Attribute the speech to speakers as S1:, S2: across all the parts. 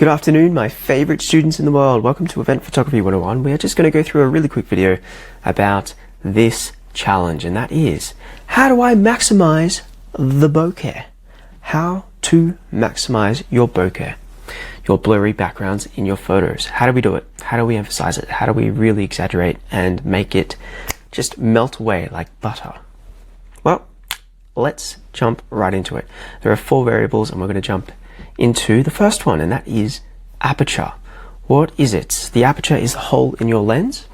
S1: Good afternoon, my favorite students in the world. Welcome to Event Photography 101. We are just going to go through a really quick video about this challenge, and that is, how do I maximize the bokeh? How to maximize your bokeh, your blurry backgrounds in your photos. How do we do it? How do we emphasize it? How do we really exaggerate and make it just melt away like butter? Well, let's jump right into it. There are 4 variables, and we're going to jump into the first one, and that is aperture. What is it? The aperture is the hole in your lens,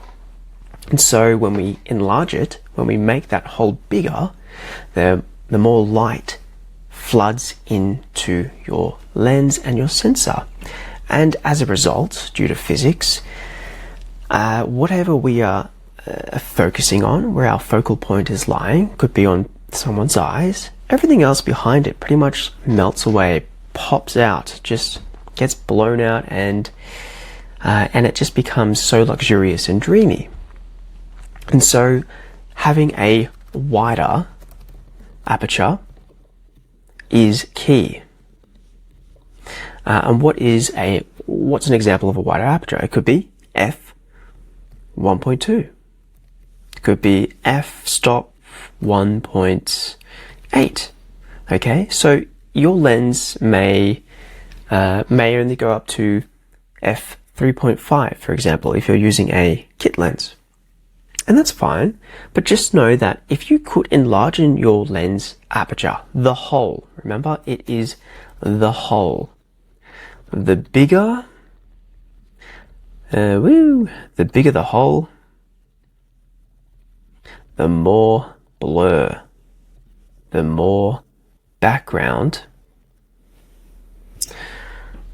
S1: and so when we enlarge it, when we make that hole bigger, the more light floods into your lens and your sensor, and as a result, due to physics, whatever we are focusing on, where our focal point is lying, could be on someone's eyes, everything else behind it pretty much melts away, pops out, just gets blown out, and it just becomes so luxurious and dreamy. And so having a wider aperture is key. And what's an example of a wider aperture? It could be f1.2. It could be f-stop 1.8. Okay, so your lens may only go up to f3.5, for example, if you're using a kit lens. And that's fine, but just know that if you could enlarge your lens aperture, the hole, remember, it is the hole. The bigger the hole, the more blur, the more background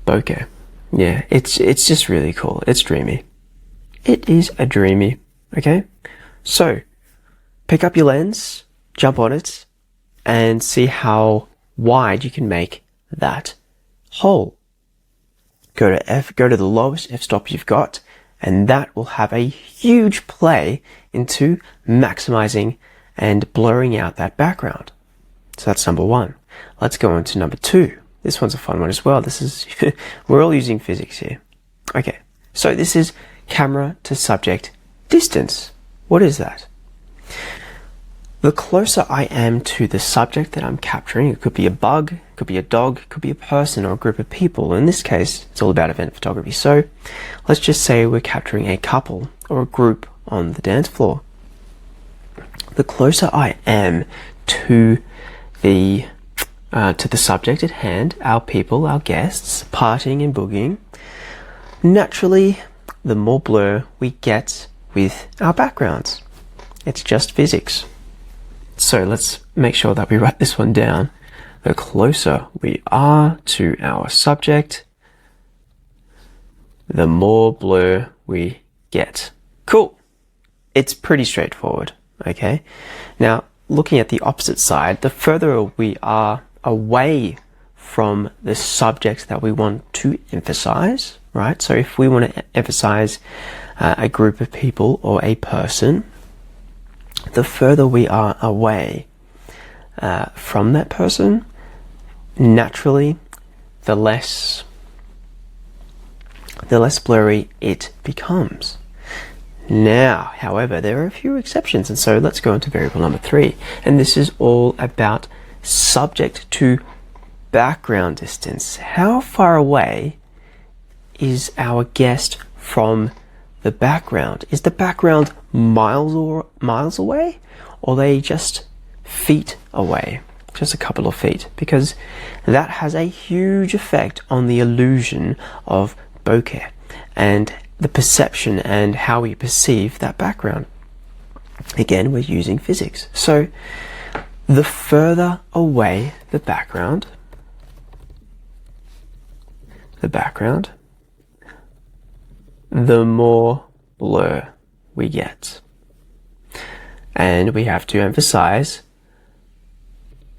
S1: bokeh. Yeah, it's just really cool. It's dreamy. It is a dreamy. Okay, so pick up your lens, jump on it, and see how wide you can make that hole. Go to the lowest f-stop you've got, and that will have a huge play into maximizing and blurring out that background. So that's number 1. Let's go on to number 2. This one's a fun one as well. This is, we're all using physics here. Okay, so this is camera to subject distance. What is that? The closer I am to the subject that I'm capturing, it could be a bug, it could be a dog, it could be a person or a group of people. In this case, it's all about event photography. So let's just say we're capturing a couple or a group on the dance floor. The closer I am to the subject at hand, our people, our guests, partying and boogieing, naturally, the more blur we get with our backgrounds. It's just physics. So let's make sure that we write this one down. The closer we are to our subject, the more blur we get. Cool. It's pretty straightforward. Okay. Now, looking at the opposite side, the further we are away from the subject that we want to emphasize, right? So if we want to emphasize a group of people or a person, the further we are away from that person, naturally, the less blurry it becomes. Now, however, there are a few exceptions, and so let's go into variable number 3, and this is all about subject to background distance. How far away is our guest from the background? Is the background miles away, or are they just feet away? Just a couple of feet, because that has a huge effect on the illusion of bokeh and the perception and how we perceive that background. Again, we're using physics. So the further away the background, the more blur we get. And we have to emphasize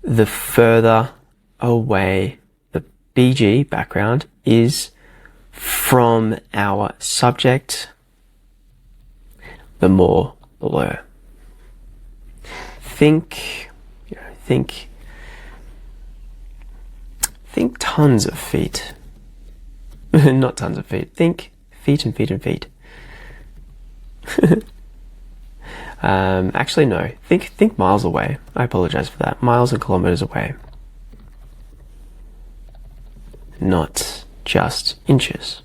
S1: the further away the biiig background is from our subject, the more blur. Think tons of feet. Not tons of feet. Think feet and feet and feet. Actually, no. Think miles away. I apologize for that. Miles and kilometers away. Not just inches.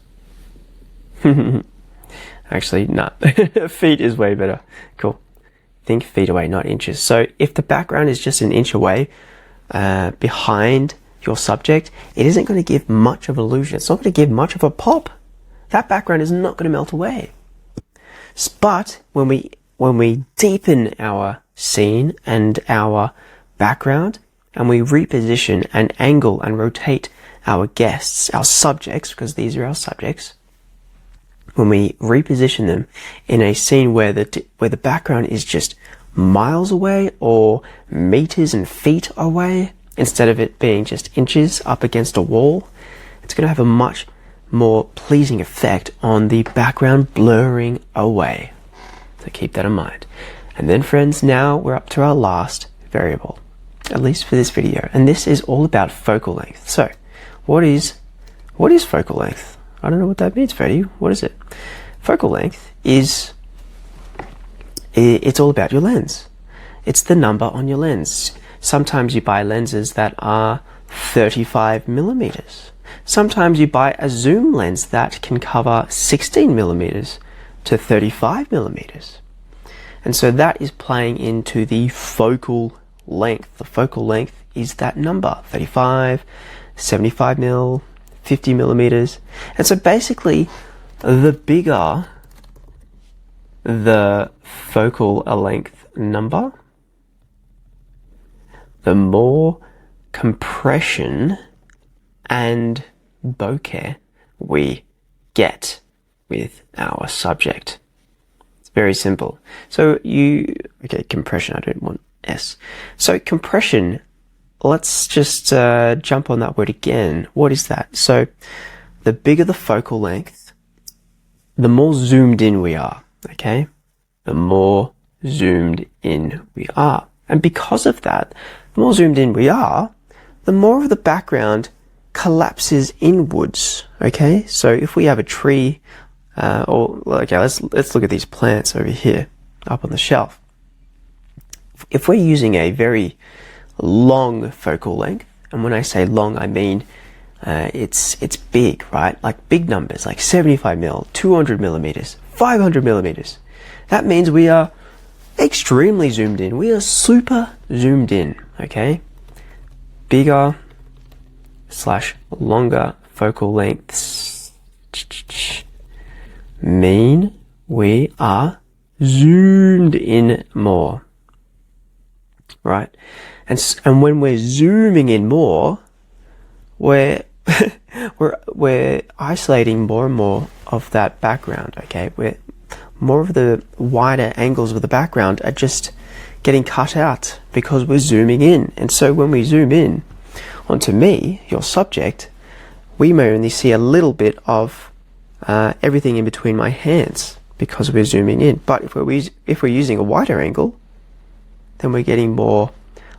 S1: Actually, no. Feet is way better. Cool. Think feet away, not inches. So if the background is just an inch away behind your subject, it isn't going to give much of an illusion. It's not going to give much of a pop. That background is not going to melt away. But when we deepen our scene and our background, and we reposition and angle and rotate our guests, our subjects, because these are our subjects, when we reposition them in a scene where the background is just miles away or meters and feet away, instead of it being just inches up against a wall, it's going to have a much more pleasing effect on the background blurring away. So keep that in mind. And then friends, now we're up to our last variable, at least for this video, and this is all about focal length. So what is focal length? I don't know what that means, Ferdi. What is it? Focal length is, it's all about your lens. It's the number on your lens. Sometimes you buy lenses that are 35 millimeters. Sometimes you buy a zoom lens that can cover 16 millimeters to 35 millimeters. And so that is playing into the focal length. The focal length is that number, 35, 75 mil, 50 millimeters. And so basically, the bigger the focal length number, the more compression and bokeh we get with our subject. It's very simple. So okay, compression, I don't want S. So compression, let's just jump on that word again. What is that? So the bigger the focal length, the more zoomed in we are, okay? The more zoomed in we are. And because of that, the more zoomed in we are, the more of the background collapses inwards, okay? So if we have a tree, okay, let's look at these plants over here, up on the shelf. If we're using a very long focal length, and when I say long, I mean it's big, right? Like big numbers, like 75 mil, 200 millimeters, 500 millimeters. That means we are extremely zoomed in. We are super zoomed in, okay? Bigger / longer focal lengths mean we are zoomed in more, right? And when we're zooming in more, we're isolating more and more of that background, okay? More of the wider angles of the background are just getting cut out because we're zooming in. And so when we zoom in onto me, your subject, we may only see a little bit of everything in between my hands because we're zooming in. But if we're using a wider angle, then we're getting more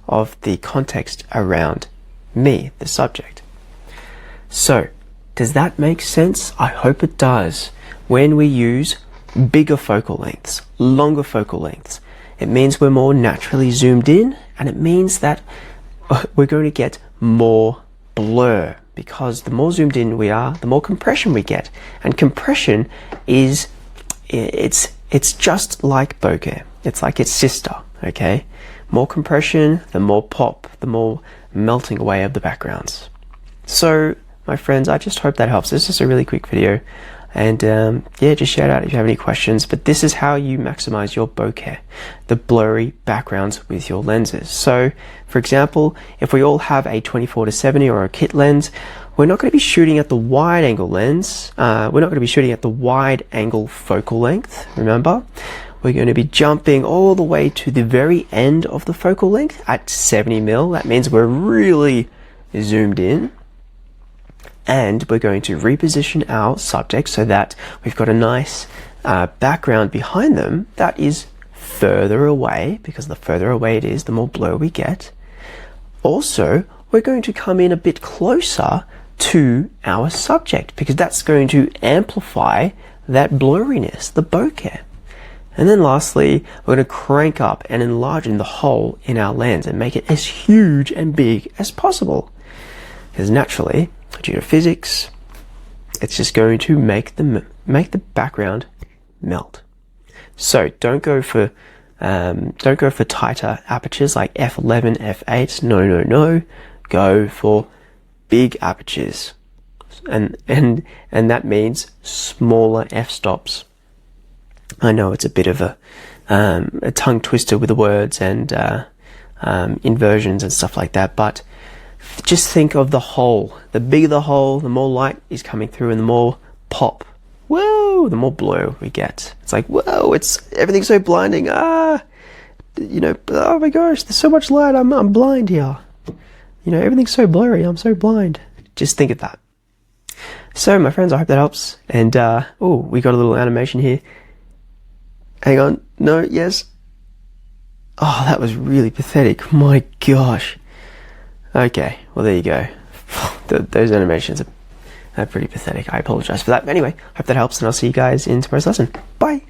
S1: of the context around me, the subject. So, does that make sense? I hope it does. When we use bigger focal lengths, longer focal lengths, it means we're more naturally zoomed in, and it means that we're going to get more blur, because the more zoomed in we are, the more compression we get. And compression is, it's just like bokeh. It's like its sister, okay? More compression, the more pop, the more melting away of the backgrounds. So, my friends, I just hope that helps. This is a really quick video. And yeah, just shout out if you have any questions. But this is how you maximize your bokeh, the blurry backgrounds with your lenses. So, for example, if we all have a 24-70 or a kit lens, we're not going to be shooting at the wide angle lens. We're not going to be shooting at the wide angle focal length, remember? We're going to be jumping all the way to the very end of the focal length at 70 mil. That means we're really zoomed in. And we're going to reposition our subject so that we've got a nice background behind them that is further away, because the further away it is, the more blur we get. Also, we're going to come in a bit closer to our subject, because that's going to amplify that blurriness, the bokeh. And then lastly, we're going to crank up and enlarge the hole in our lens and make it as huge and big as possible. Because naturally, due to physics, it's just going to make the background melt. So don't go for tighter apertures like f11, f8. No. Go for big apertures, and that means smaller f-stops. I know it's a bit of a tongue twister with the words and inversions and stuff like that, but just think of the hole. The bigger the hole, the more light is coming through, and the more pop. Whoa, the more blur we get. It's like, whoa, everything's so blinding. Oh my gosh, there's so much light. I'm blind here. Everything's so blurry. I'm so blind. Just think of that. So, my friends, I hope that helps. And we got a little animation here. Hang on. No, yes. Oh, that was really pathetic. My gosh. Okay, well, there you go. Those animations are pretty pathetic. I apologize for that. But anyway, hope that helps, and I'll see you guys in tomorrow's lesson. Bye.